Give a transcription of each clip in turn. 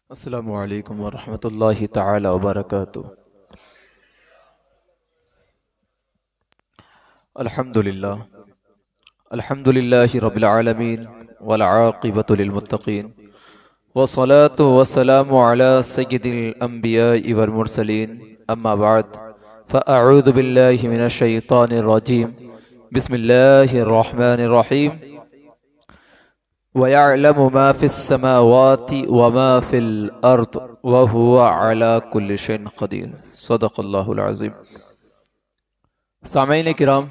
السلام علیکم ورحمۃ اللہ تعالی وبرکاتہ۔ الحمد للہ رب العالمین والعاقبۃ للمتقین والصلاة والسلام علی سید الانبیاء والمرسلین، اما بعد فاعوذ باللہ من الشیطان الرجیم، بسم اللہ الرحمن الرحیم۔ وَيَعْلَمُ مَا فِي السَّمَاوَاتِ وَمَا فِي الْأَرْضِ وَهُوَ عَلَى كُلِّ شَيْءٍ قَدِيرٌ۔ صدق اللہ العظیم۔ سامعین کرام،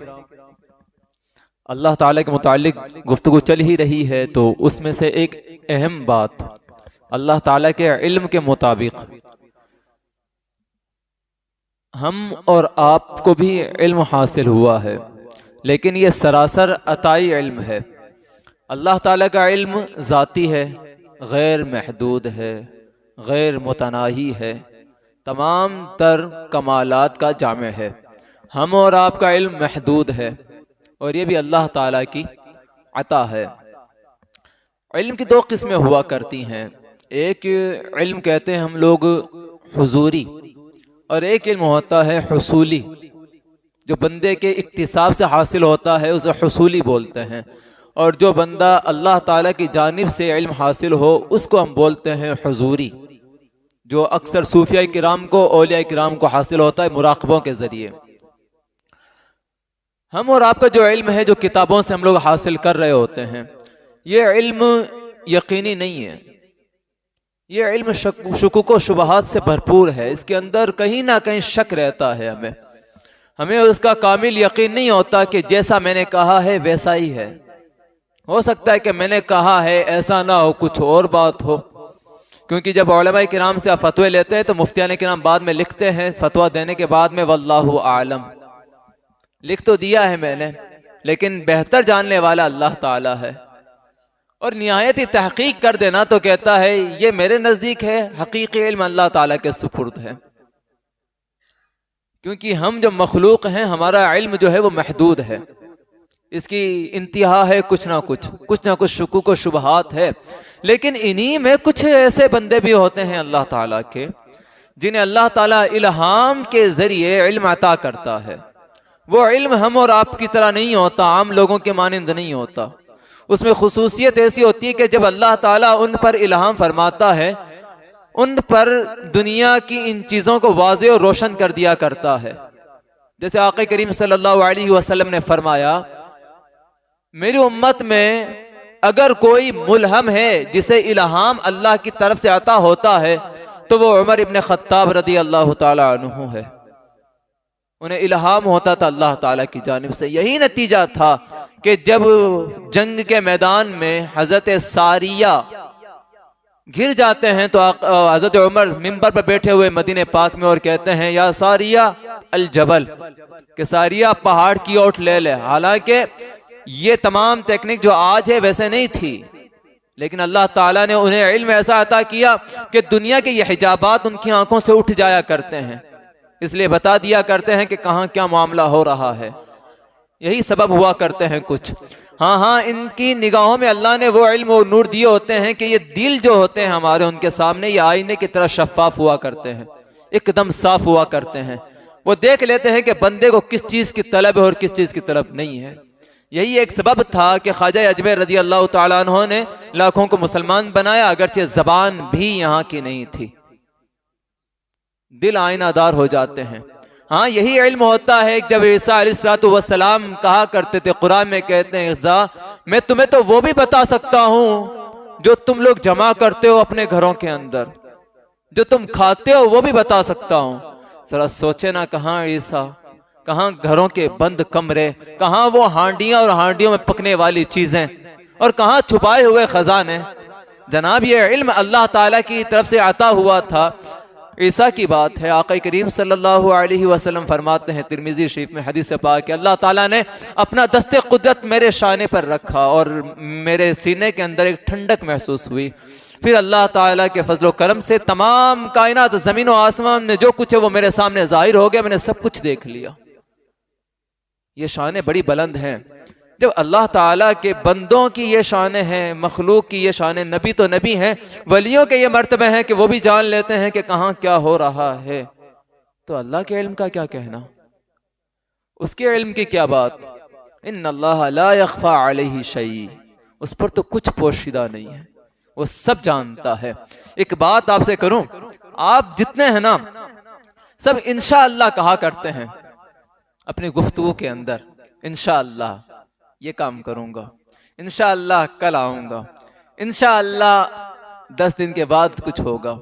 اللہ تعالیٰ کے متعلق گفتگو چل ہی رہی ہے، تو اس میں سے ایک اہم بات اللہ تعالیٰ کے علم کے مطابق ہم اور آپ کو بھی علم حاصل ہوا ہے، لیکن یہ سراسر عطائی علم ہے۔ اللہ تعالیٰ کا علم ذاتی ہے، غیر محدود ہے، غیر متناہی ہے، تمام تر کمالات کا جامع ہے۔ ہم اور آپ کا علم محدود ہے، اور یہ بھی اللہ تعالیٰ کی عطا ہے۔ علم کی دو قسمیں ہوا کرتی ہیں، ایک علم کہتے ہیں ہم لوگ حضوری، اور ایک علم ہوتا ہے حصولی، جو بندے کے اکتساب سے حاصل ہوتا ہے اسے حصولی بولتے ہیں، اور جو بندہ اللہ تعالیٰ کی جانب سے علم حاصل ہو اس کو ہم بولتے ہیں حضوری، جو اکثر صوفیاء کرام کو، اولیاء کرام کو حاصل ہوتا ہے مراقبوں کے ذریعے۔ ہم اور آپ کا جو علم ہے، جو کتابوں سے ہم لوگ حاصل کر رہے ہوتے ہیں، یہ علم یقینی نہیں ہے، یہ علم شکوک و شبہات سے بھرپور ہے۔ اس کے اندر کہیں نہ کہیں شک رہتا ہے، ہمیں اس کا کامل یقین نہیں ہوتا کہ جیسا میں نے کہا ہے ویسا ہی ہے۔ ہو سکتا ہے کہ میں نے کہا ہے ایسا نہ ہو، کچھ اور بات ہو، کیونکہ جب علماء کرام سے آپ فتوے لیتے ہیں تو مفتیان کرام بعد میں لکھتے ہیں فتویٰ دینے کے بعد میں واللہ اعلم، لکھ تو دیا ہے میں نے، لیکن بہتر جاننے والا اللہ تعالیٰ ہے۔ اور نہایت ہی تحقیق کر دینا تو کہتا ہے یہ میرے نزدیک ہے، حقیقی علم اللہ تعالیٰ کے سپرد ہے، کیونکہ ہم جو مخلوق ہیں ہمارا علم جو ہے وہ محدود ہے، اس کی انتہا ہے کچھ نہ کچھ شکوک و شبہات ہے۔ لیکن انہی میں کچھ ایسے بندے بھی ہوتے ہیں اللہ تعالیٰ کے، جنہیں اللہ تعالیٰ الہام کے ذریعے علم عطا کرتا ہے۔ وہ علم ہم اور آپ کی طرح نہیں ہوتا، عام لوگوں کے مانند نہیں ہوتا، اس میں خصوصیت ایسی ہوتی ہے کہ جب اللہ تعالیٰ ان پر الہام فرماتا ہے، ان پر دنیا کی ان چیزوں کو واضح اور روشن کر دیا کرتا ہے۔ جیسے آقا کریم صلی اللہ علیہ وسلم نے فرمایا، میری امت میں اگر کوئی ملہم ہے جسے الہام اللہ کی طرف سے عطا ہوتا ہے تو وہ عمر ابن خطاب رضی اللہ تعالی عنہ ہے۔ انہیں الہام ہوتا تھا اللہ تعالیٰ کی جانب سے۔ یہی نتیجہ تھا کہ جب جنگ کے میدان میں حضرت ساریہ گر جاتے ہیں تو حضرت عمر منبر پر بیٹھے ہوئے مدینہ پاک میں اور کہتے ہیں یا ساریہ الجبل، کہ ساریہ پہاڑ کی اوٹ لے لے۔ حالانکہ یہ تمام ٹیکنیک جو آج ہے ویسے نہیں تھی، لیکن اللہ تعالیٰ نے انہیں علم ایسا عطا کیا کہ دنیا کے یہ حجابات ان کی آنکھوں سے اٹھ جایا کرتے ہیں، اس لیے بتا دیا کرتے ہیں کہ کہاں کیا معاملہ ہو رہا ہے۔ یہی سبب ہوا کرتے ہیں کچھ۔ ہاں ان کی نگاہوں میں اللہ نے وہ علم اور نور دیے ہوتے ہیں کہ یہ دل جو ہوتے ہیں ہمارے، ان کے سامنے یہ آئینے کی طرح شفاف ہوا کرتے ہیں، ایک دم صاف ہوا کرتے ہیں۔ وہ دیکھ لیتے ہیں کہ بندے کو کس چیز کی طلب ہے اور کس چیز کی طلب نہیں ہے۔ یہی ایک سبب تھا کہ خواجہ اجمیر رضی اللہ تعالیٰ عنہ نے لاکھوں کو مسلمان بنایا، اگرچہ زبان بھی یہاں کی نہیں تھی۔ دل آئینہ دار ہو جاتے ہیں۔ ہاں یہی علم ہوتا ہے جب عیسیٰ علیہ السلام کہا کرتے تھے، قرآن میں کہتے ہیں عیسیٰ میں تمہیں تو وہ بھی بتا سکتا ہوں جو تم لوگ جمع کرتے ہو اپنے گھروں کے اندر، جو تم کھاتے ہو وہ بھی بتا سکتا ہوں۔ ذرا سوچے نا، کہاں عیسیٰ، کہاں گھروں کے بند کمرے، کہاں وہ ہانڈیاں اور ہانڈیوں میں پکنے والی چیزیں، اور کہاں چھپائے ہوئے خزانے۔ جناب یہ علم اللہ تعالیٰ کی طرف سے عطا ہوا تھا۔ عیسیٰ کی بات ہے، آقا کریم صلی اللہ علیہ وسلم فرماتے ہیں ترمذی شریف میں حدیث پاک کہ اللہ تعالیٰ نے اپنا دست قدرت میرے شانے پر رکھا اور میرے سینے کے اندر ایک ٹھنڈک محسوس ہوئی۔ پھر اللہ تعالیٰ کے فضل و کرم سے تمام کائنات، زمین و آسمان میں جو کچھ ہے وہ میرے سامنے ظاہر ہو گیا، میں نے سب کچھ دیکھ لیا۔ یہ شانیں بڑی بلند ہیں۔ جب اللہ تعالیٰ کے بندوں کی یہ شانیں ہیں، مخلوق کی یہ شانیں، نبی تو نبی ہیں، ولیوں کے یہ مرتبے ہیں کہ وہ بھی جان لیتے ہیں کہ کہاں کیا ہو رہا ہے، تو اللہ کے علم کا کیا کہنا، اس کے علم کی کیا بات؟ ان اللہ لا یخفی علیہ شیء، اس پر تو کچھ پوشیدہ نہیں ہے، وہ سب جانتا ہے۔ ایک بات آپ سے کروں، آپ جتنے ہیں نا سب انشاءاللہ کہا کرتے ہیں اپنی گفتگو کے اندر، انشاءاللہ یہ کام کروں گا، انشاءاللہ کل آؤں گا، انشاءاللہ 10 دن کے بعد کچھ ہوگا۔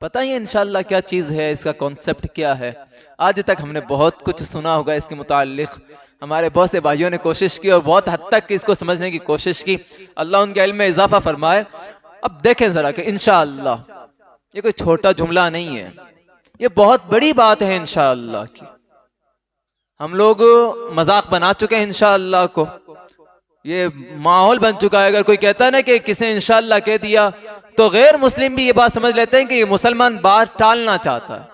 پتہ ہی انشاءاللہ کیا چیز ہے، اس کا کانسیپٹ کیا ہے؟ آج تک ہم نے بہت کچھ سنا ہوگا اس کے متعلق، ہمارے بہت سے بھائیوں نے کوشش کی اور بہت حد تک اس کو سمجھنے کی کوشش کی، اللہ ان کے علم میں اضافہ فرمائے۔ اب دیکھیں ذرا کہ انشاءاللہ یہ کوئی چھوٹا جملہ نہیں ہے، یہ بہت بڑی بات ہے انشاءاللہ کی۔ ہم لوگ مذاق بنا چکے ہیں انشاءاللہ کو، یہ ماحول بن چکا ہے، اگر کوئی کہتا ہے نا کہ کسی نے انشاءاللہ کہہ دیا تو غیر مسلم بھی یہ بات سمجھ لیتے ہیں کہ یہ مسلمان بات ٹالنا چاہتا ہے۔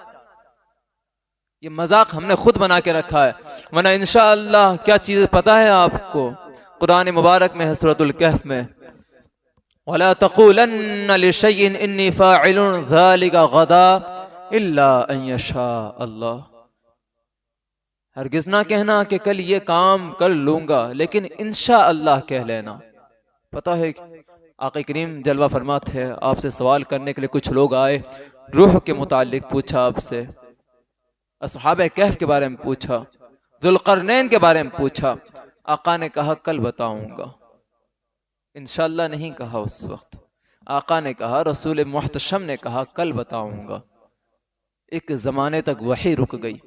یہ مذاق ہم نے خود بنا کے رکھا ہے، ورنہ انشاءاللہ کیا چیز پتہ ہے آپ کو؟ قرآن مبارک میں ہے سورۃ الکہف میں، وَلَا تَقُولَنَّ لِشَيْءٍ إِنِّي فَاعِلٌ ذَلِكَ غَدًا إِلَّا أَن يَشَاءَ اللَّهُ، ہرگز نہ کہنا کہ کل یہ کام کر لوں گا، لیکن انشاءاللہ کہہ لینا۔ پتہ ہے آقا کریم جلوہ فرماتے ہیں، آپ سے سوال کرنے کے لیے کچھ لوگ آئے، روح کے متعلق پوچھا آپ سے، اصحاب کہف کے بارے میں پوچھا، ذوالقرنین کے بارے میں پوچھا، آقا نے کہا کل بتاؤں گا، انشاءاللہ نہیں کہا اس وقت، آقا نے کہا، رسول محتشم نے کہا کل بتاؤں گا۔ ایک زمانے تک وحی رک گئی،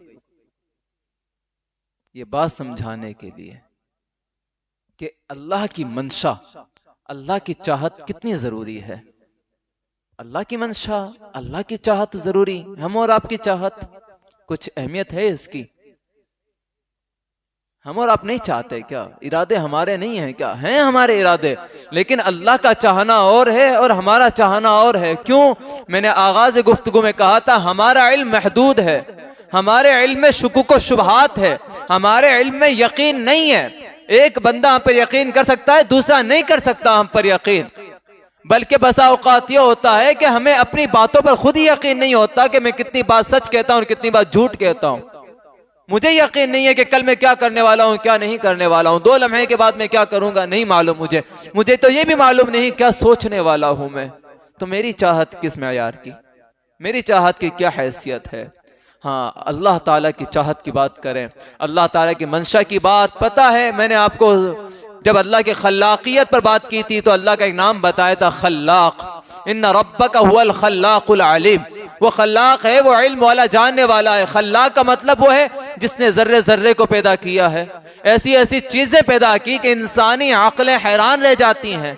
یہ بات سمجھانے کے لیے کہ اللہ کی منشا، اللہ کی چاہت کتنی ضروری ہے۔ اللہ کی منشا، اللہ کی چاہت ضروری، ہم اور آپ کی چاہت کچھ اہمیت ہے اس کی؟ ہم اور آپ نہیں چاہتے کیا؟ ارادے ہمارے نہیں ہیں کیا؟ ہیں ہمارے ارادے، لیکن اللہ کا چاہنا اور ہے اور ہمارا چاہنا اور ہے۔ کیوں؟ میں نے آغاز گفتگو میں کہا تھا ہمارا علم محدود ہے، ہمارے علم میں شکوک و شبہات ہے، ہمارے علم میں یقین نہیں ہے۔ ایک بندہ ہم پر یقین کر سکتا ہے، دوسرا نہیں کر سکتا ہم پر یقین، بلکہ بسا اوقات یہ ہوتا ہے کہ ہمیں اپنی باتوں پر خود ہی یقین نہیں ہوتا کہ میں کتنی بات سچ کہتا ہوں اور کتنی بات جھوٹ کہتا ہوں۔ مجھے یقین نہیں ہے کہ کل میں کیا کرنے والا ہوں، کیا نہیں کرنے والا ہوں، 2 لمحے کے بعد میں کیا کروں گا نہیں معلوم مجھے تو یہ بھی معلوم نہیں کیا سوچنے والا ہوں میں۔ تو میری چاہت کس معیار کی، میری چاہت کی کیا حیثیت ہے؟ ہاں، اللہ تعالیٰ کی چاہت کی بات کریں، اللہ تعالیٰ کی منشا کی بات۔ پتہ ہے میں نے آپ کو جب اللہ کی خلاقیت پر بات کی تھی تو اللہ کا ایک نام بتایا تھا، خلاق۔ ان ربک هو الخلاق العلیم، وہ خلاق ہے، وہ علم والا، جاننے والا ہے۔ خلاق کا مطلب وہ ہے جس نے ذرے ذرے کو پیدا کیا ہے، ایسی ایسی چیزیں پیدا کی کہ انسانی عقلیں حیران رہ جاتی ہیں،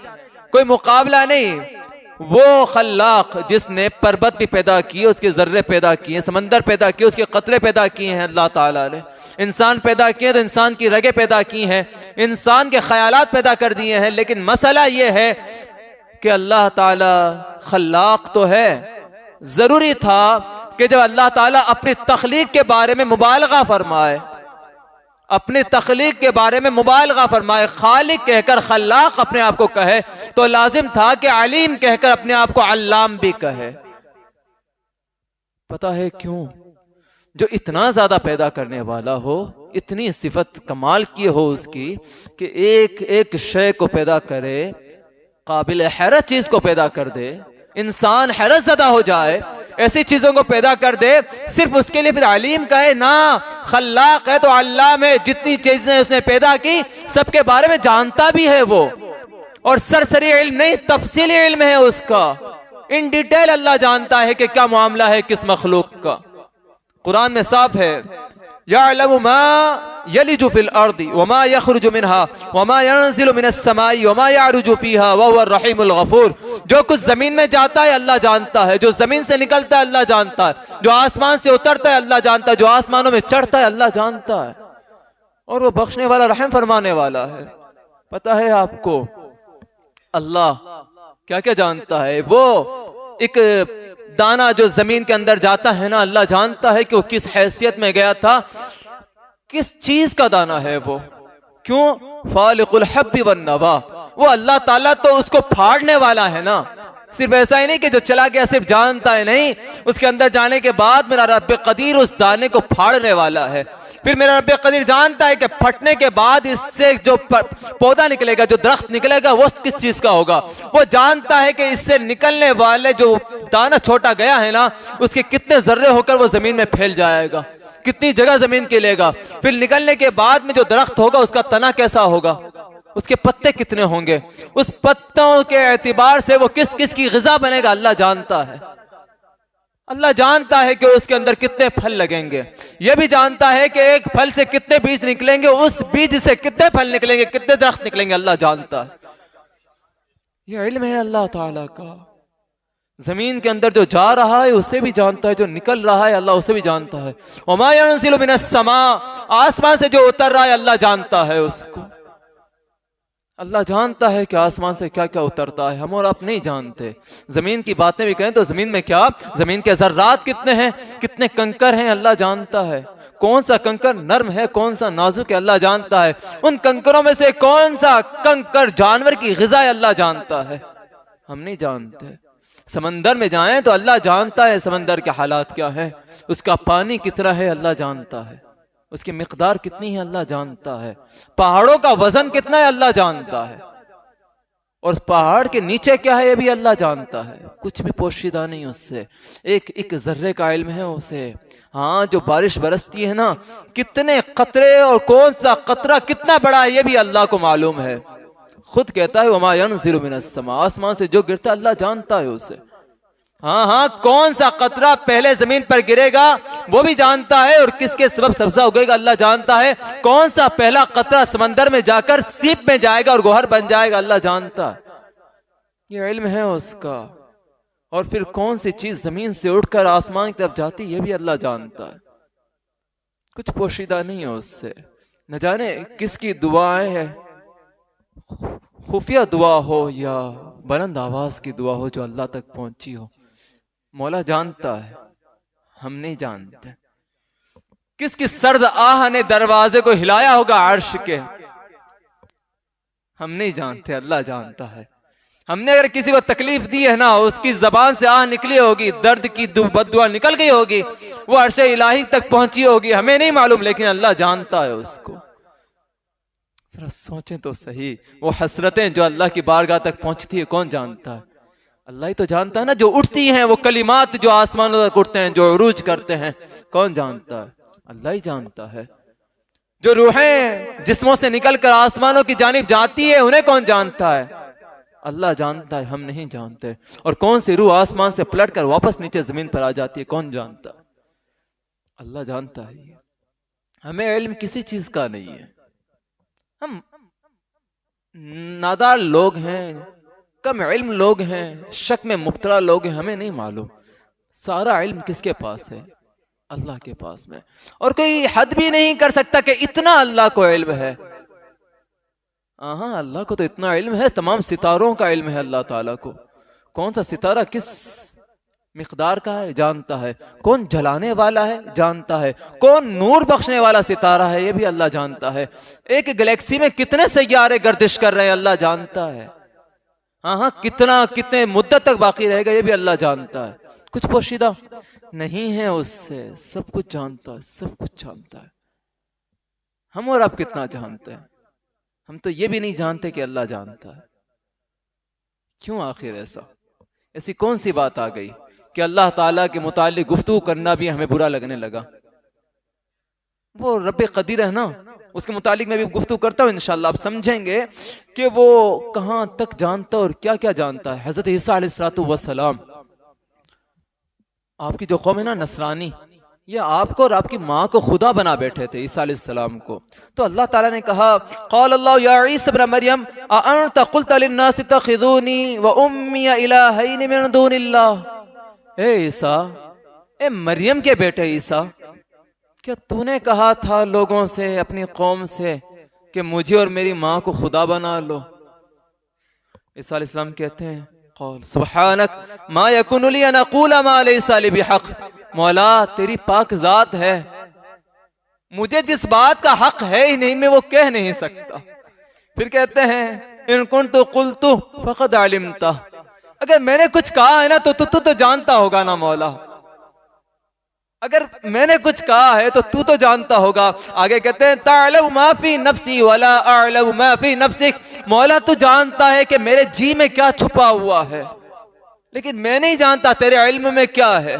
کوئی مقابلہ نہیں۔ وہ خلاق جس نے پربت بھی پیدا کی، اس کے ذرے پیدا کیے، سمندر پیدا کیے، اس کے قطرے پیدا کیے ہیں اللہ تعالیٰ نے، انسان پیدا کیے تو انسان کی رگیں پیدا کی ہیں، انسان کے خیالات پیدا کر دیے ہیں۔ لیکن مسئلہ یہ ہے کہ اللہ تعالیٰ خلاق تو ہے، ضروری تھا کہ جب اللہ تعالیٰ اپنی تخلیق کے بارے میں مبالغہ فرمائے، اپنی تخلیق کے بارے میں مبالغہ فرمائے، خالق کہہ کر خلاق اپنے آپ کو کہے، تو لازم تھا کہ علیم کہہ کر اپنے آپ کو علام بھی کہے۔ پتہ ہے کیوں؟ جو اتنا زیادہ پیدا کرنے والا ہو، اتنی صفت کمال کی ہو اس کی کہ ایک ایک شے کو پیدا کرے، قابل حیرت چیز کو پیدا کر دے، انسان حیرت زدہ ہو جائے، ایسی چیزوں کو پیدا کر دے، صرف اس کے لیے پھر علیم کہے نا؟ خلاق ہے تو علام ہے، جتنی چیزیں اس نے پیدا کی سب کے بارے میں جانتا بھی ہے وہ، اور سرسری علم نہیں، تفصیلی علم ہے اس کا، ان ڈیٹیل اللہ جانتا ہے کہ کیا معاملہ ہے کس مخلوق کا۔ قرآن میں صاف ہے، يَعْلَمُ مَا يَلِجُ فِي الْأَرْضِ وَمَا يَخْرُجُ مِنْهَا وَمَا يَنزِلُ مِنَ السَّمَاءِ وَمَا يَعْرُجُ فِيهَا وَهُوَ الرَّحِيمُ الْغَفُورُ۔ جو کچھ زمین میں جاتا ہے اللہ جانتا ہے، جو زمین سے نکلتا ہے اللہ جانتا ہے، جو آسمان سے اترتا ہے اللہ جانتا ہے، جو آسمانوں میں چڑھتا ہے اللہ جانتا ہے، اور وہ بخشنے والا، رحم فرمانے والا ہے۔ پتہ ہے آپ کو اللہ کیا کیا جانتا ہے؟ وہ ایک دانہ جو زمین کے اندر جاتا ہے نا، اللہ جانتا ہے کہ وہ کس حیثیت میں گیا تھا، کس چیز کا دانہ ہے وہ۔ کیوں؟ فالق الحب والنوا، وہ اللہ تعالیٰ تو اس کو پھاڑنے والا ہے نا. صرف ایسا ہی نہیں کہ جو چلا گیا صرف جانتا ہے، نہیں، اس کے اندر جانے کے بعد میرا رب قدیر اس دانے کو پھاڑنے والا ہے. پھر میرا رب قدیر جانتا ہے کہ پھٹنے کے بعد اس سے جو پودا نکلے گا، جو درخت نکلے گا، وہ کس چیز کا ہوگا. وہ جانتا ہے کہ اس سے نکلنے والے جو دانہ چھوٹا گیا ہے نا، اس کے کتنے ذرے ہو کر وہ زمین میں پھیل جائے گا، کتنی جگہ زمین کے لے گا. پھر نکلنے کے بعد میں جو درخت ہوگا اس کا تنا کیسا ہوگا، اس کے پتے کتنے ہوں گے، اس پتوں کے اعتبار سے وہ کس کس کی غذا بنے گا اللہ جانتا ہے. اللہ جانتا ہے کہ اس کے اندر کتنے پھل لگیں گے. یہ بھی جانتا ہے کہ ایک پھل سے کتنے بیج نکلیں گے، اس بیج سے کتنے پھل نکلیں گے، کتنے درخت نکلیں گے، اللہ جانتا ہے. یہ علم ہے اللہ تعالیٰ کا. زمین کے اندر جو جا رہا ہے اسے بھی جانتا ہے، جو نکل رہا ہے اللہ اسے بھی جانتا ہے. وما ينزل من السماء، آسمان سے جو اتر رہا ہے اللہ جانتا ہے اس کو. اللہ جانتا ہے کہ آسمان سے کیا کیا اترتا ہے، ہم اور آپ نہیں جانتے. زمین کی باتیں بھی کہیں تو زمین میں کیا، زمین کے ذرات کتنے ہیں، کتنے کنکر ہیں، اللہ جانتا ہے. کون سا کنکر نرم ہے، کون سا نازک ہے، اللہ جانتا ہے. ان کنکروں میں سے کون سا کنکر جانور کی غذا ہے، اللہ جانتا ہے، ہم نہیں جانتے. سمندر میں جائیں تو اللہ جانتا ہے سمندر کے حالات کیا ہیں، اس کا پانی کتنا ہے اللہ جانتا ہے، اس کی مقدار کتنی ہے اللہ جانتا ہے. پہاڑوں کا وزن کتنا ہے اللہ جانتا ہے، اور اس پہاڑ کے نیچے کیا ہے یہ بھی اللہ جانتا ہے. کچھ بھی پوشیدہ نہیں اس سے، ایک ایک ذرے کا علم ہے اسے. ہاں جو بارش برستی ہے نا، کتنے قطرے اور کون سا قطرہ کتنا بڑا ہے یہ بھی اللہ کو معلوم ہے. خود کہتا ہے وما ينزل من السماء، آسمان سے جو گرتا اللہ جانتا ہے اسے. ہاں کون سا قطرہ پہلے زمین پر گرے گا وہ بھی جانتا ہے، اور کس کے سبب سبزہ اگے گا اللہ جانتا ہے. کون سا پہلا قطرہ سمندر میں جا کر سیپ میں جائے گا اور گوہر بن جائے گا اللہ جانتا ہے. یہ علم ہے اس کا. اور پھر کون سی چیز زمین سے اٹھ کر آسمان کی طرف جاتی یہ بھی اللہ جانتا ہے. کچھ پوشیدہ نہیں ہے اس سے. نہ جانے کس کی دعائیں ہیں، خفیہ دعا ہو یا بلند آواز کی دعا ہو جو اللہ تک پہنچی ہو، مولا جانتا ہے، ہم نہیں جانتے. کس کی سرد آہ نے دروازے کو ہلایا ہوگا عرش کے، ہم نہیں جانتے، اللہ جانتا ہے. ہم نے اگر کسی کو تکلیف دی ہے نا، اس کی زبان سے آہ نکلی ہوگی، درد کی بددعا نکل گئی ہوگی، وہ عرش الہی تک پہنچی ہوگی، ہمیں نہیں معلوم، لیکن اللہ جانتا ہے اس کو. ذرا سوچیں تو صحیح، وہ حسرتیں جو اللہ کی بارگاہ تک پہنچتی ہے کون جانتا ہے؟ اللہ ہی تو جانتا ہے نا. جو اٹھتی ہیں وہ کلمات جو آسمانوں تک اٹھتے ہیں، جو عروج کرتے ہیں، کون جانتا ہے؟ اللہ ہی جانتا ہے. جو روحیں جسموں سے نکل کر آسمانوں کی جانب جاتی ہے انہیں کون جانتا ہے؟ اللہ جانتا ہے، ہم نہیں جانتے. اور کون سی روح آسمان سے پلٹ کر واپس نیچے زمین پر آ جاتی ہے کون جانتا ہے؟ اللہ جانتا ہے. ہمیں علم کسی چیز کا نہیں ہے. ہم نادار لوگ ہیں، کم علم لوگ ہیں، شک میں مبتلا لوگ ہیں، ہمیں نہیں معلوم. سارا علم کس کے پاس ہے؟ اللہ کے پاس میں. اور کوئی حد بھی نہیں کر سکتا کہ اتنا اللہ کو علم ہے. ہاں اللہ کو تو اتنا علم ہے، تمام ستاروں کا علم ہے اللہ تعالیٰ کو. کون سا ستارہ کس مقدار کا ہے جانتا ہے، کون جلانے والا ہے جانتا ہے، کون نور بخشنے والا ستارہ ہے یہ بھی اللہ جانتا ہے. ایک گلیکسی میں کتنے سیارے گردش کر رہے ہیں اللہ جانتا ہے. کتنے مدت تک باقی رہے گا یہ بھی اللہ جانتا ہے. کچھ پوشیدہ نہیں ہے اس سے، سب کچھ جانتا ہے، سب کچھ جانتا ہے. ہم اور آپ کتنا جانتے ہیں؟ ہم تو یہ بھی نہیں جانتے کہ اللہ جانتا ہے. کیوں آخر ایسی کون سی بات آ گئی کہ اللہ تعالیٰ کے متعلق گفتگو کرنا بھی ہمیں برا لگنے لگا؟ وہ رب قدیر ہے نا، اس کے متعلق میں بھی گفتگو کرتا ہوں انشاءاللہ. آپ سمجھیں گے کہ وہ کہاں تک جانتا اور کیا کیا جانتا ہے. حضرت عیسیٰ علیہ السلام، آپ کی جو قوم ہے نا نصرانی، یہ آپ کو اور آپ کی ماں کو خدا بنا بیٹھے تھے، عیسیٰ علیہ السلام کو. تو اللہ تعالیٰ نے کہا قال اللہ یا عیسی ابن مریم اانت قلت للناس اتخذونی وامی الہین من دون اللہ. اے عیسیٰ، اے مریم کے بیٹے عیسیٰ، کیا تو نے کہا تھا لوگوں سے، اپنی قوم سے، کہ مجھے اور میری ماں کو خدا بنا لو؟ عیسیٰ علیہ السلام کہتے ہیں قول سبحانک ما یکن لی ان اقول ما لیس لی بحق. مولا تیری پاک ذات ہے، مجھے جس بات کا حق ہے ہی نہیں میں وہ کہہ نہیں سکتا. پھر کہتے ہیں ان کنت قلت فقد علمت، اگر میں نے کچھ کہا ہے نا تو جانتا ہوگا نا مولا، اگر میں نے کچھ کہا ہے تو جانتا ہوگا۔ آگے کہتے ہیں تعلم ما فی نفسی ولا اعلم ما فی نفسک، مولا تو جانتا ہے کہ میرے جی میں کیا چھپا ہوا ہے، لیکن میں نہیں جانتا تیرے علم میں کیا ہے۔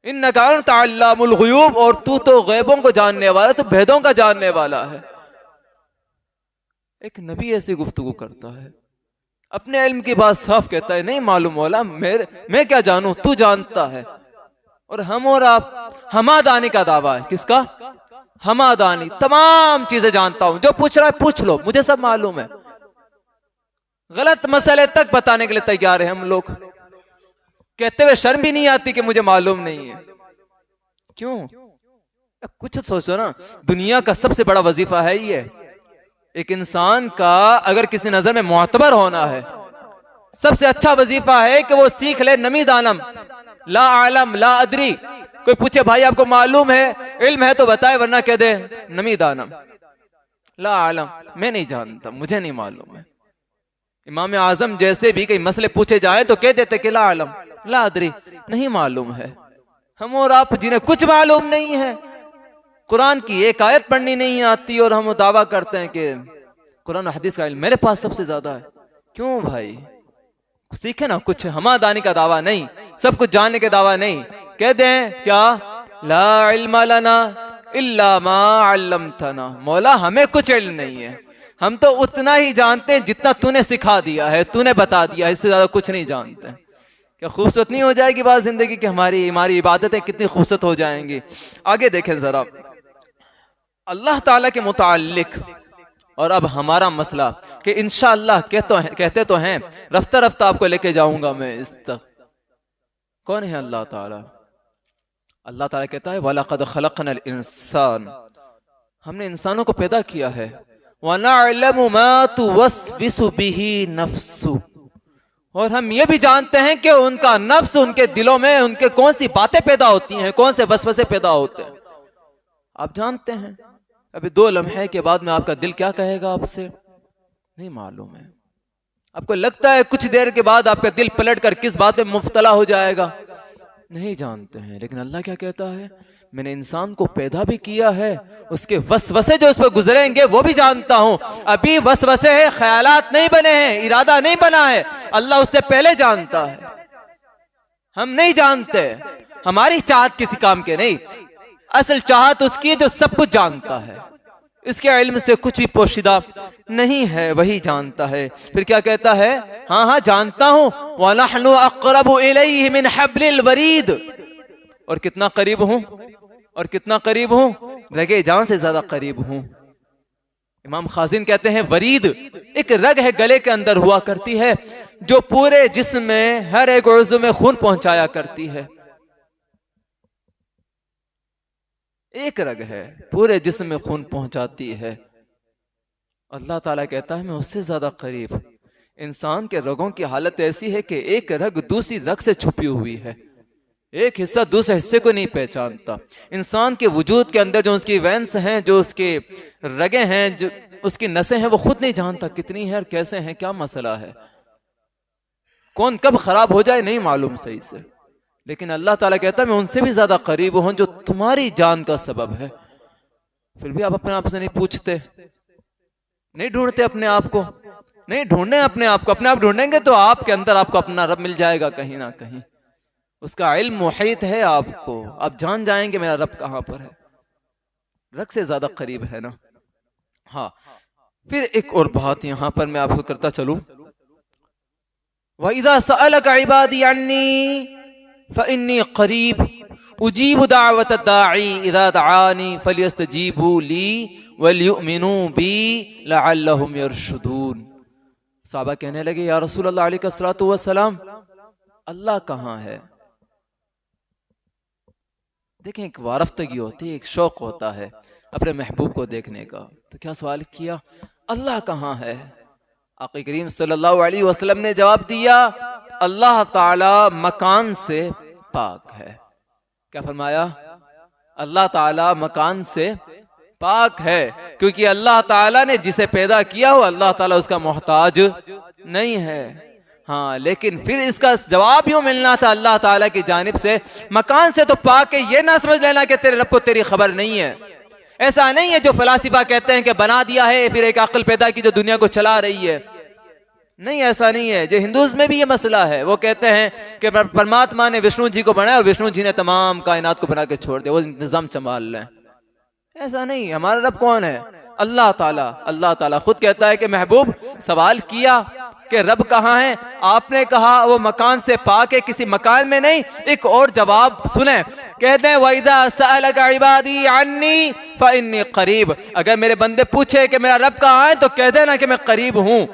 انک انت علام الغیوب، اور تو غیبوں کو جاننے والا، تو بھیدوں کا جاننے والا ہے۔ ایک نبی ایسی گفتگو کرتا ہے، اپنے علم کی بات صاف کہتا ہے، نہیں معلوم مولا، میں کیا جانوں، تو جانتا ہے۔ اور ہم اور آپ ہمادانی کا دعویٰ ہے، کس کا؟ ہمادانی، تمام چیزیں جانتا ہوں، جو پوچھ رہا ہے پوچھ لو، مجھے سب معلوم ہے۔ غلط مسئلے تک بتانے کے لیے تیار ہیں ہم لوگ، کہتے ہوئے شرم بھی نہیں آتی کہ مجھے معلوم نہیں ہے۔ کیوں؟ کچھ سوچو نا، دنیا کا سب سے بڑا وظیفہ ہے یہ، ایک انسان کا اگر کسی نظر میں معتبر ہونا ہے، سب سے اچھا وظیفہ ہے کہ وہ سیکھ لے نمی دانم، لا عالم لا ادری۔ کوئی پوچھے بھائی آپ کو معلوم ہے، علم ہے تو بتائے، ورنہ کہہ دے نمی دانم، لا عالم، میں نہیں جانتا، مجھے نہیں معلوم ہے۔ امام اعظم جیسے بھی کئی مسئلے پوچھے جائیں تو کہہ دیتے کہ لا عالم لا ادری، نہیں معلوم ہے۔ ہم اور آپ جنہیں کچھ معلوم نہیں ہے، قرآن کی ایک آیت پڑھنی نہیں آتی، اور ہم دعویٰ کرتے ہیں کہ قرآن و حدیث کا علم میرے پاس سب سے زیادہ ہے۔ کیوں بھائی؟ سیکھے نا کچھ، ہمادانی کا دعویٰ نہیں، سب کچھ جاننے کے دعویٰ نہیں۔ کہہ دیں کیا؟ لا علم لنا الا ما علمتنا، مولا ہمیں کچھ علم نہیں ہے، ہم تو اتنا ہی جانتے ہیں جتنا تو نے سکھا دیا ہے، تو نے بتا دیا، اس سے زیادہ کچھ نہیں جانتے۔ کیا خوبصورت نہیں ہو جائے گی بات زندگی کی؟ ہماری عبادتیں کتنی خوبصورت ہو جائیں گی۔ آگے دیکھیں ذرا اللہ تعالیٰ کے متعلق، اور اب ہمارا مسئلہ کہ انشاءاللہ کہتے تو ہیں، رفتہ رفتہ آپ کو لے کے جاؤں گا میں اس تک۔ کون ہے اللہ تعالیٰ؟ اللہ تعالیٰ کہتا ہے وَلَقَدْ خَلَقْنَا الْإِنسَانَ، ہم نے انسانوں کو پیدا کیا ہے، وَنَعْلَمُ مَا تُوَسْوِسُ بِهِ نَفْسُ، اور ہم یہ بھی جانتے ہیں کہ ان کا نفس، ان کے دلوں میں ان کے کون سی باتیں پیدا ہوتی ہیں، کون سے وسوسے پیدا ہوتے ہیں، آپ جانتے ہیں۔ ابھی 2 لمحے کے بعد میں آپ کا دل کیا کہے گا آپ سے نہیں معلوم ہے۔ آپ کو لگتا ہے کچھ دیر کے بعد آپ کا دل پلٹ کر کس بات میں مبتلا ہو جائے گا، نہیں جانتے ہیں۔ لیکن اللہ کیا کہتا ہے؟ میں نے انسان کو پیدا بھی کیا ہے، اس کے وسوسے جو اس پہ گزریں گے وہ بھی جانتا ہوں۔ ابھی وسوسے ہیں، خیالات نہیں بنے ہیں، ارادہ نہیں بنا ہے، اللہ اس سے پہلے جانتا ہے۔ ہم نہیں جانتے، ہماری چاہت کسی کام کے نہیں، اصل چاہت اس کی جو سب کچھ جانتا ہے، اس کے علم سے کچھ بھی پوشیدہ نہیں ہے، وہی جانتا ہے۔ پھر کیا کہتا ہے؟ ہاں جانتا ہوں، وَنَحْنُ أَقْرَبُ إِلَيْهِ مِنْ حَبْلِ الْوَرِيدِ، اور کتنا قریب ہوں، اور کتنا قریب ہوں، رگے جان سے زیادہ قریب ہوں۔ امام خازن کہتے ہیں ورید ایک رگ ہے گلے کے اندر ہوا کرتی ہے، جو پورے جسم میں ہر ایک عضو میں خون پہنچایا کرتی ہے۔ ایک رگ ہے، پورے جسم میں خون پہنچاتی ہے۔ اللہ تعالیٰ کہتا ہے میں اس سے زیادہ قریب۔ انسان کے رگوں کی حالت ایسی ہے کہ ایک رگ دوسری رگ سے چھپی ہوئی ہے، ایک حصہ دوسرے حصے کو نہیں پہچانتا۔ انسان کے وجود کے اندر جو اس کی وینس ہیں، جو اس کے رگیں ہیں، جو اس کی نسیں ہیں، وہ خود نہیں جانتا کتنی ہیں اور کیسے ہیں، کیا مسئلہ ہے، کون کب خراب ہو جائے نہیں معلوم صحیح سے۔ لیکن اللہ تعالیٰ کہتا ہے میں ان سے بھی زیادہ قریب ہوں جو تمہاری جان کا سبب ہے۔ پھر بھی آپ اپنے آپ سے نہیں پوچھتے، نہیں ڈھونڈتے اپنے آپ کو، نہیں ڈھونڈیں اپنے آپ کو۔ اپنے آپ ڈھونڈیں گے تو آپ کے اندر آپ کو اپنا رب مل جائے گا کہیں نہ کہیں، اس کا علم محیط ہے آپ کو، آپ جان جائیں گے میرا رب کہاں پر ہے، رب سے زیادہ قریب ہے نا۔ ہاں پھر ایک اور بات یہاں پر میں آپ کو کرتا چلوں، وَإِذَا سَأَلَكَ عِبَادِي عَنِّي فَإِنِّي قَرِيبٌ أُجِيبُ دَعْوَةَ الدَّاعِي إِذَا دَعَانِي فَلْيَسْتَجِيبُوا لِي وَلْيُؤْمِنُوا بِي لَعَلَّهُمْ يَرْشُدُونَ۔ صحابہ کہنے لگے یا رسول اللہ علیہ الصلوۃ والسلام، اللہ کہاں ہے؟ دیکھیں ایک وارفتگی ہوتی ہے، ایک شوق ہوتا ہے اپنے محبوب کو دیکھنے کا، تو کیا سوال کیا؟ اللہ کہاں ہے؟ آقا کریم صلی اللہ علیہ وسلم نے جواب دیا اللہ تعالی مکان سے پاک ہے۔ کیا فرمایا؟ اللہ تعالی مکان سے پاک ہے، کیونکہ اللہ تعالیٰ نے جسے پیدا کیا ہو اللہ تعالیٰ اس کا محتاج نہیں ہے۔ ہاں لیکن پھر اس کا جواب یوں ملنا تھا اللہ تعالیٰ کی جانب سے، مکان سے تو پاک ہے، یہ نہ سمجھ لینا کہ تیرے رب کو تیری خبر نہیں ہے۔ ایسا نہیں ہے جو فلاسفہ کہتے ہیں کہ بنا دیا ہے، پھر ایک عقل پیدا کی جو دنیا کو چلا رہی ہے۔ نہیں، ایسا نہیں ہے۔ جو ہندوز میں بھی یہ مسئلہ ہے، وہ کہتے ہیں کہ پرماتما نے وشنو جی کو بنایا اور وشنو جی نے تمام کائنات کو بنا کے چھوڑ دیا، وہ نظام سنبھال لیں۔ ایسا نہیں، ہمارا رب کون ہے؟ اللہ تعالیٰ۔ اللہ تعالیٰ خود کہتا ہے کہ محبوب سوال کیا کہ رب کہاں ہے؟ آپ نے کہا وہ مکان سے پاک ہے، کسی مکان میں نہیں۔ ایک اور جواب سنیں، کہتے ہیں وَإِذَا سَأَلَكَ عِبَادِي عَنِّي فَإِنِّي قَرِيبٌ، اگر میرے بندے پوچھے کہ میرا رب کہاں ہے تو کہہ دینا کہ میں قریب ہوں،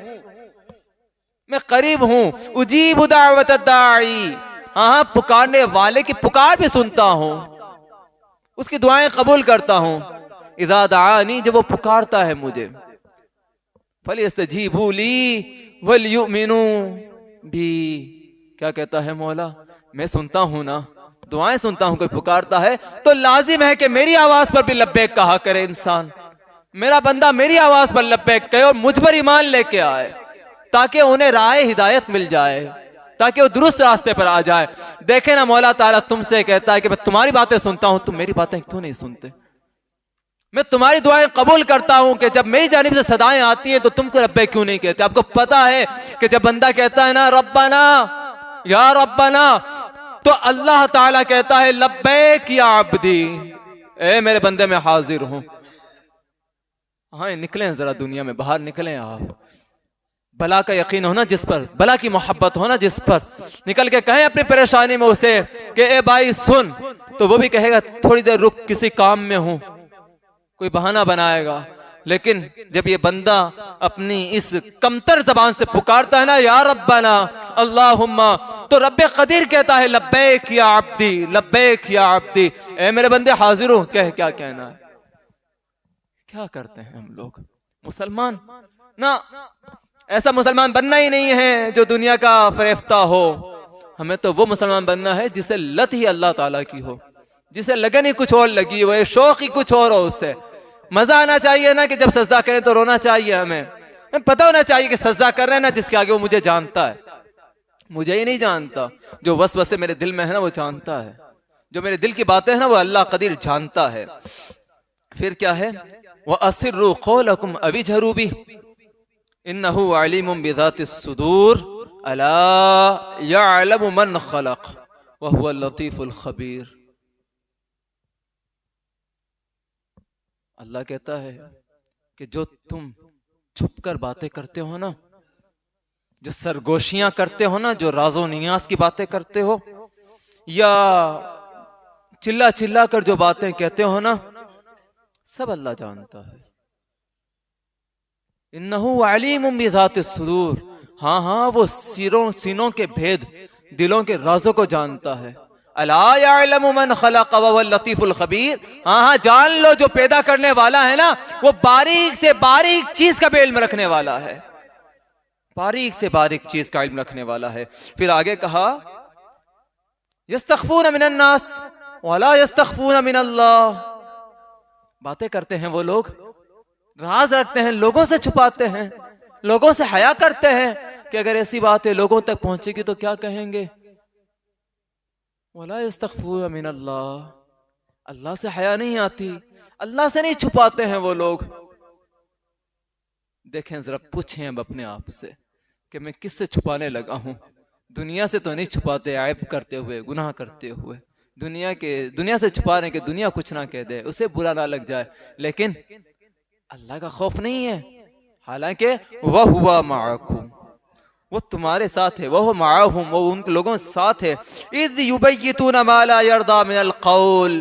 میں قریب ہوں۔ اجیب دعوت الداعی، ہاں پکارنے والے کی پکار بھی سنتا ہوں، اس کی دعائیں قبول کرتا ہوں۔ اذا دعانی، جب وہ پکارتا ہے مجھے، فَلْيَسْتَجِيبُوا لِي وَلْيُؤْمِنُوا بِي، کیا کہتا ہے مولا؟ میں سنتا ہوں نا، دعائیں سنتا ہوں، کوئی پکارتا ہے تو لازم ہے کہ میری آواز پر بھی لبیک کہا کرے انسان، میرا بندہ میری آواز پر لبیک کہے اور مجھ پر ایمان لے کے آئے، تاکہ انہیں راہ ہدایت مل جائے، تاکہ وہ درست راستے پر آ جائے۔ دیکھیں نا، مولا تعالیٰ تم سے کہتا ہے کہ میں تمہاری باتیں سنتا ہوں، تم میری باتیں کیوں نہیں سنتے؟ میں تمہاری دعائیں قبول کرتا ہوں کہ جب میری جانب سے صدائیں آتی ہیں تو تم کو ربے کیوں نہیں کہتے؟ آپ کو پتا ہے کہ جب بندہ کہتا ہے نا ربنا یا ربنا، تو اللہ تعالیٰ کہتا ہے لبیک یا عبدی، اے میرے بندے میں حاضر ہوں۔ ہاں نکلیں ذرا دنیا میں، باہر نکلیں آپ، بلا کا یقین ہونا جس پر، بلا کی محبت ہونا جس پر، نکل کے کہیں اپنی پریشانی میں اسے کہ اے بھائی سن، تو وہ بھی کہے گا تھوڑی دیر رک، کسی کام میں ہوں، کوئی بہانہ بنائے گا۔ لیکن جب یہ بندہ اپنی اس کمتر زبان سے پکارتا ہے نا یا ربنا اللہم، تو رب قدیر کہتا ہے لبیک یا عبدی، لبیک یا عبدی، اے میرے بندے حاضر ہوں۔ کیا کہنا ہے؟ کیا کرتے ہیں ہم لوگ مسلمان؟ نہ، ایسا مسلمان بننا ہی نہیں ہے جو دنیا کا فریفتہ ہو۔ ہمیں تو وہ مسلمان بننا ہے جسے لت ہی اللہ تعالیٰ کی ہو، جسے لگن ہی کچھ اور لگی ہو، شوق ہی کچھ اور ہو، اس سے مزہ آنا چاہیے نا کہ جب سجدہ کریں تو رونا چاہیے، ہمیں پتہ ہونا چاہیے کہ سجدہ کر رہے ہیں نا جس کے آگے وہ مجھے جانتا ہے، مجھے ہی نہیں جانتا، جو وسوسے میرے دل میں ہے نا وہ جانتا ہے، جو میرے دل کی باتیں ہیں نا وہ اللہ قدیر جانتا ہے۔ پھر کیا ہے؟ وَأَسِرُّوا قَوْلَكُمْ أَوِ اجْهَرُوا بِهِ إِنَّهُ عَلِيمٌ بِذَاتِ الصُّدُورِ أَلَا يَعْلَمُ مَنْ خَلَقَ وَهُوَ اللَّطِيفُ الْخَبِيرُ۔ اللہ کہتا ہے کہ جو تم چھپ کر باتیں کرتے ہو نا، جو سرگوشیاں کرتے ہو نا، جو راز و نیاز کی باتیں کرتے ہو، یا چلا چلا کر جو باتیں کہتے ہو نا، سب اللہ جانتا ہے۔ انہو علیم بذات الصدور، ہاں وہ سینوں کے بھید، دلوں کے رازوں کو جانتا ہے۔ الا یعلم من خلق وهو اللطیف الخبیر، ہاں جان لو جو پیدا کرنے والا ہے نا وہ باریک سے باریک چیز کا بھی علم رکھنے والا ہے، باریک سے باریک چیز کا علم رکھنے والا ہے۔ پھر آگے کہا یستخفون من الناس ولا یستخفون من اللہ، باتیں کرتے ہیں وہ لوگ، راز رکھتے ہیں، لوگوں سے چھپاتے ہیں، لوگوں سے حیا کرتے ہیں کہ اگر ایسی باتیں لوگوں تک پہنچے گی تو کیا کہیں گے۔ وَلَا يَسْتَخْفُونَ مِنَ اللَّهِ، اللہ سے حیا نہیں آتی، اللہ سے نہیں چھپاتے ہیں وہ لوگ۔ دیکھیں ذرا، پوچھیں اب اپنے آپ سے کہ میں کس سے چھپانے لگا ہوں؟ دنیا سے تو نہیں چھپاتے، عیب کرتے ہوئے، گناہ کرتے ہوئے، دنیا سے چھپا رہے ہیں کہ دنیا کچھ نہ کہہ دے، اسے برا نہ لگ جائے، لیکن اللہ کا خوف نہیں ہے، حالانکہ وَهُوَ مَعَكُمْ، وہ تمہارے ساتھ ہے، وہ معاہم، وہ ان لوگوں ساتھ ہے۔ اذ یبیتون ما لا یرضی من القول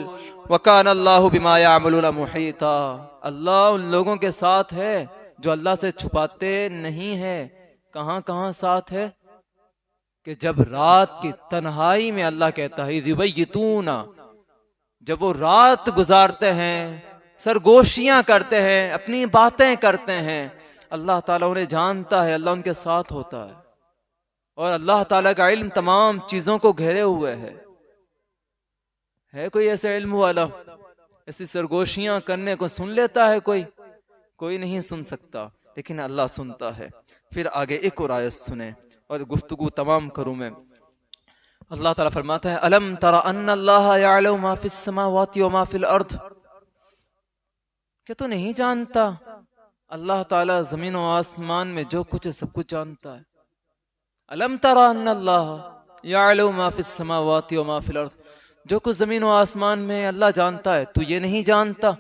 وکان اللہ بما یعملون محیطا، اللہ ان لوگوں کے ساتھ ہے جو اللہ سے چھپاتے نہیں ہے۔ کہاں ساتھ ہے؟ کہ جب رات کی تنہائی میں اللہ کہتا ہے اذ یبیتون، جب وہ رات گزارتے ہیں، سرگوشیاں کرتے ہیں، اپنی باتیں کرتے ہیں، اللہ تعالیٰ انہیں جانتا ہے، اللہ ان کے ساتھ ہوتا ہے، اور اللہ تعالیٰ کا علم تمام چیزوں کو گھیرے ہوئے ہے۔ کوئی ایسا علم والا ایسی سرگوشیاں کرنے کو سن لیتا ہے کوئی؟ کوئی نہیں سن سکتا، لیکن اللہ سنتا ہے۔ پھر آگے ایک اور آیت سنیں اور گفتگو تمام کروں میں۔ اللہ تعالیٰ فرماتا ہے الم تر ان اللہ یعلم ما فی السماوات و ما فی الارض، کہ تو نہیں جانتا اللہ تعالیٰ زمین و آسمان میں جو کچھ ہے سب کچھ جانتا ہے۔ الم تر ان اللہ یعلم ما فی السماوات و ما فی الارض، جو کچھ زمین و آسمان میں اللہ جانتا ہے، تو یہ نہیں جانتا؟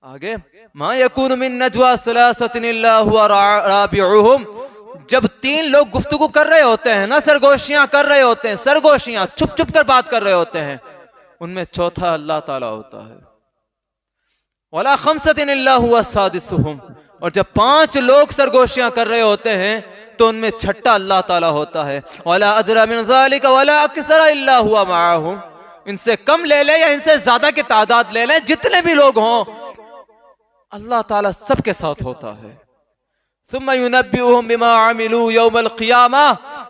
آگے ما یکون من نجوا ثلاثۃ الا هو رابعهم، جب تین لوگ گفتگو کر رہے ہوتے ہیں نا، سرگوشیاں کر رہے ہوتے ہیں، سرگوشیاں چھپ چھپ کر بات کر رہے ہوتے ہیں، ان میں چوتھا اللہ تعالیٰ ہوتا ہے۔ ولا خمسۃ الا هو سادسهم، اور جب 5 لوگ سرگوشیاں کر رہے ہوتے ہیں تو ان میں چھٹا اللہ تعالیٰ ہوتا ہے۔ ولا ادنی من ذلك ولا اکثر الا هو معهم، ان سے کم لے لیں یا ان سے زیادہ کی تعداد لے لیں، جتنے بھی لوگ ہوں اللہ تعالیٰ سب کے ساتھ ہوتا ہے۔ ثم ينبئهم بما عملوا يوم القیامہ،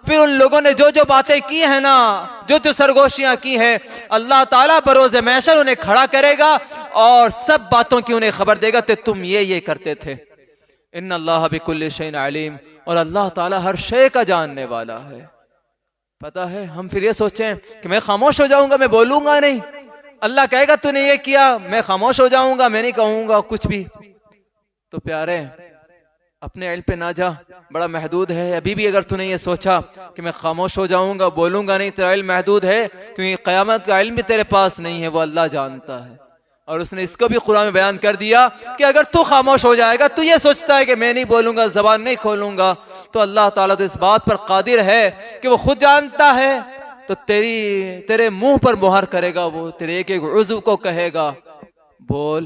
پھر ان لوگوں نے جو جو باتیں کی ہیں نا، جو جو سرگوشیاں کی ہیں، اللہ تعالیٰ بروز محشر انہیں کھڑا کرے گا اور سب باتوں کی انہیں خبر دے گا کہ تم یہ کرتے تھے۔ ان اللہ بکل شیء علیم، اور اللہ تعالیٰ ہر شے کا جاننے والا ہے۔ پتہ ہے ہم پھر یہ سوچیں کہ میں خاموش ہو جاؤں گا، میں بولوں گا نہیں، اللہ کہے گا تو نے یہ کیا، میں خاموش ہو جاؤں گا، میں نہیں کہوں گا کچھ بھی۔ تو پیارے اپنے علم پہ نہ جا، بڑا محدود ہے۔ ابھی بھی اگر تو نے یہ سوچا کہ میں خاموش ہو جاؤں گا، بولوں گا نہیں، تیرا علم محدود ہے، کیونکہ قیامت کا علم بھی تیرے پاس نہیں ہے، وہ اللہ جانتا ہے۔ اور اس نے اس کو بھی قرآن میں بیان کر دیا کہ اگر تو خاموش ہو جائے گا، تو یہ سوچتا ہے کہ میں نہیں بولوں گا، زبان نہیں کھولوں گا، تو اللہ تعالیٰ تو اس بات پر قادر ہے کہ وہ خود جانتا ہے، تو تیرے منہ پر مہر کرے گا، وہ تیرے ایک ایک عضو کو کہے گا بول،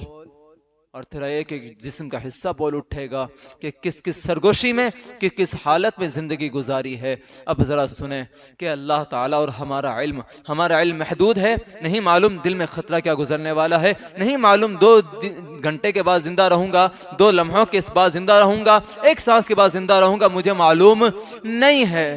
اور تیرا ایک ایک جسم کا حصہ بول اٹھے گا کہ کس کس سرگوشی میں، کس کس حالت میں زندگی گزاری ہے۔ اب ذرا سنیں کہ اللہ تعالیٰ اور ہمارا علم محدود ہے، نہیں معلوم دل میں خطرہ کیا گزرنے والا ہے، نہیں معلوم 2 گھنٹے کے بعد زندہ رہوں گا، 2 لمحوں کے بعد زندہ رہوں گا، 1 سانس کے بعد زندہ رہوں گا، مجھے معلوم نہیں ہے۔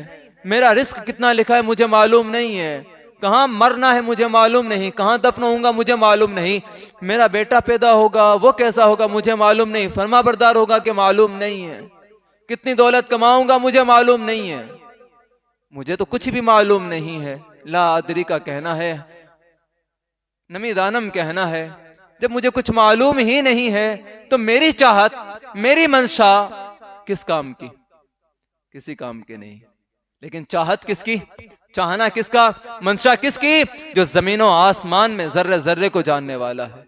میرا رزق کتنا لکھا ہے مجھے معلوم نہیں ہے، کہاں مرنا ہے مجھے معلوم نہیں، کہاں دفن ہوں گا مجھے معلوم نہیں، میرا بیٹا پیدا ہوگا وہ کیسا ہوگا مجھے معلوم نہیں، فرما بردار ہوگا کہ معلوم نہیں ہے، کتنی دولت کماؤں گا مجھے معلوم نہیں ہے، مجھے تو کچھ بھی معلوم نہیں ہے۔ لا ادری کا کہنا ہے، نمی دانم کہنا ہے، جب مجھے کچھ معلوم ہی نہیں ہے تو میری چاہت، میری منشا کس کام کی؟ کسی کام کے نہیں۔ لیکن چاہت کس کی، چاہنا کس کا، منشا کس کی؟ جو زمین و آسمان میں ذرے ذرے کو جاننے والا ہے،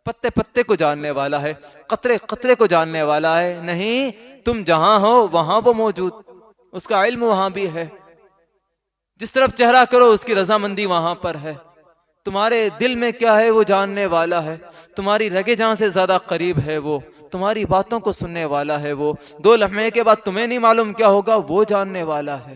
پتے پتے کو جاننے والا ہے، قطرے قطرے کو جاننے والا ہے۔ نہیں، تم جہاں ہو وہاں وہ موجود، اس کا علم وہاں بھی ہے، جس طرف چہرہ کرو اس کی رضامندی وہاں پر ہے، تمہارے دل میں کیا ہے وہ جاننے والا ہے، تمہاری رگے جہاں سے زیادہ قریب ہے وہ، تمہاری باتوں کو سننے والا ہے وہ، 2 لمحے کے بعد تمہیں نہیں معلوم کیا ہوگا وہ جاننے والا ہے،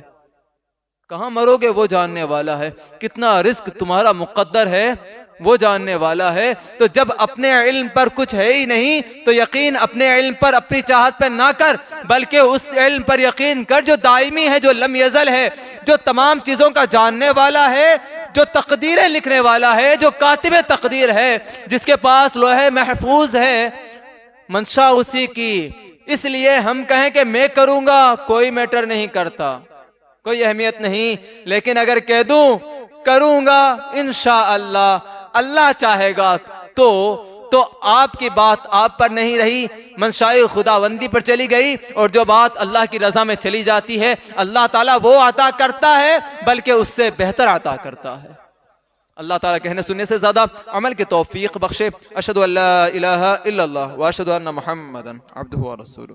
کہاں مرو گے وہ جاننے والا ہے، کتنا رزق تمہارا مقدر ہے وہ جاننے والا ہے۔ تو جب اپنے علم پر کچھ ہے ہی نہیں تو یقین اپنے علم پر، اپنی چاہت پر نہ کر، بلکہ اس علم پر یقین کر جو دائمی ہے، جو لم یزل ہے، جو تمام چیزوں کا جاننے والا ہے، جو تقدیریں لکھنے والا ہے، جو کاتب تقدیر ہے، جس کے پاس لوح محفوظ ہے، منشا اسی کی۔ اس لیے ہم کہیں کہ میں کروں گا، کوئی میٹر نہیں کرتا، کوئی اہمیت نہیں، لیکن اگر کہہ دوں کروں گا انشاءاللہ، اللہ چاہے گا تو آپ کی بات آپ پر نہیں رہی، منشائے خداوندی پر چلی گئی، اور جو بات اللہ کی رضا میں چلی جاتی ہے اللہ تعالیٰ وہ عطا کرتا ہے، بلکہ اس سے بہتر عطا کرتا ہے۔ اللہ تعالیٰ کہنے سننے سے زیادہ عمل کی توفیق بخشے۔ اشہدو ان لا الہ الا اللہ واشہدو ان محمدا عبدہ ورسولہ۔